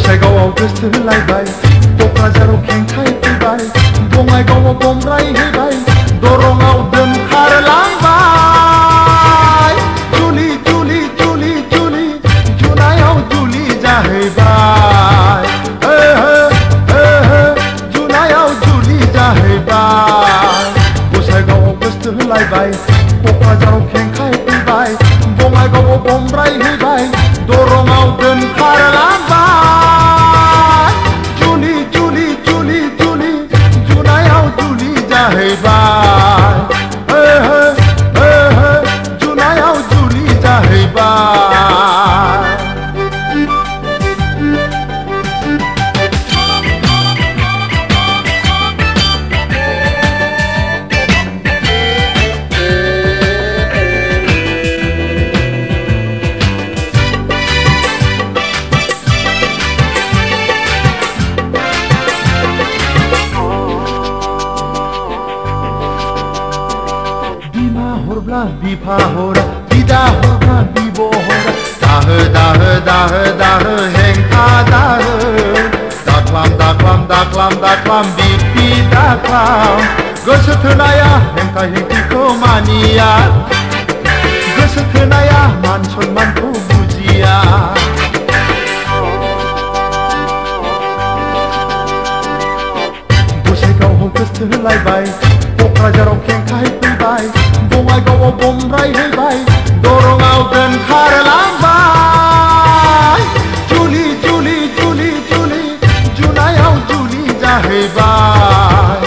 गसाइगावआव गोसो होलायबाय क'क्राझाराव खेंखाय फैबाय बङाइगावआव बमब्रायहैबाय दरंआव दोनखारलांबाय जुलि जुलि जुलि जुलि जुनायाव जुलि जाहैबाय जुनायाव जुलि जाहैबाय गसाइगावआव गोसो होलायबाय क'क्राझाराव खेंखाय फैबाय बङाइगावआव बमब्रायहैबाय दरंआव दोनखारलांबाय जुलि जुलि जुलि जुलि जुनायाव जुलि जाहैबाय जुनायाव जुलि जाहैबाय बिफा हरा बिदा हरा बिब हरा दाहो दाहो दाहो दाहो हेंथा दाहो दाख्लाम दाख्लाम दाख्लाम दाख्लाम बिपि दाख्लाम गोसो थोनाया हेंथा हेंथिखौ मानिया गोसो थोनाया मान सन्मानखौ बुजिया गसाइगावआव गोसो होलायबाय क'क्राझाराव खेंखाय फैबाय बङाइगावआव बमब्रायहैबाय दरंआव दोनखारलांबाय जुलि जुलि जुलि जुलि जुनायाव जुलि जाहैबाय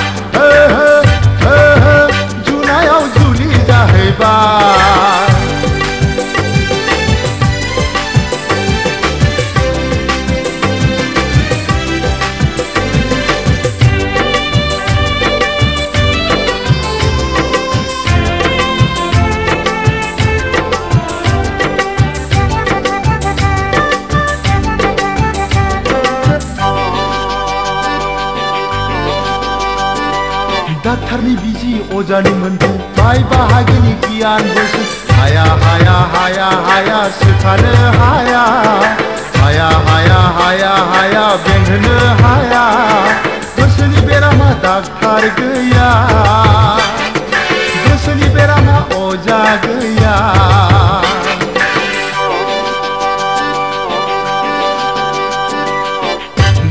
जुनायाव जुलि जाहैबाय डाक्टारनि बिजि अजानि मोनदों बाय बाहागिनि गियान बोसोन हाया हाया हाया हाया सोखानो हाया हाया हाया हाया हाया बेंहोनो हाया गोसोनि बेरामा डाक्टार गैया गोसोनि बेरामा अजा गैया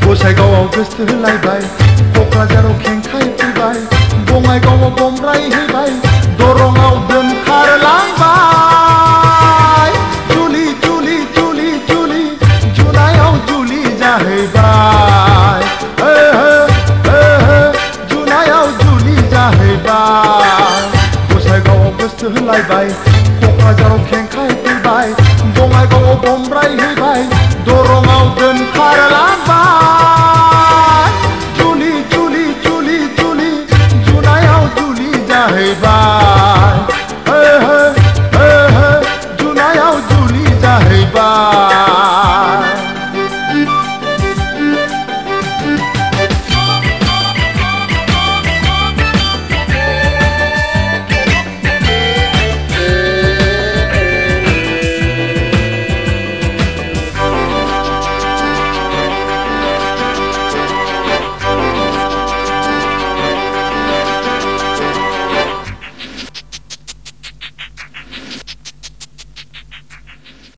गसाइगावआव गोसो होलायबाय क'क्राझाराव खेंखाय फैबाय बङाइगावआव बमब्रायहैबाय दरंआव दोनखारलांबाय जुलि जुलि जुलि जुलि जुनायाव जुलि जाहैबाय जुनायाव जुलि जाहैबाय गसाइगावआव गोसो होलायबाय क'क्राझाराव खेंखाय फैबाय बङाइगावआव बमब्रायहैबाय दरंआव दोनखारलांबाय जुलि जुलि जुलि जुलि जुनायाव जुलि जाहैबाय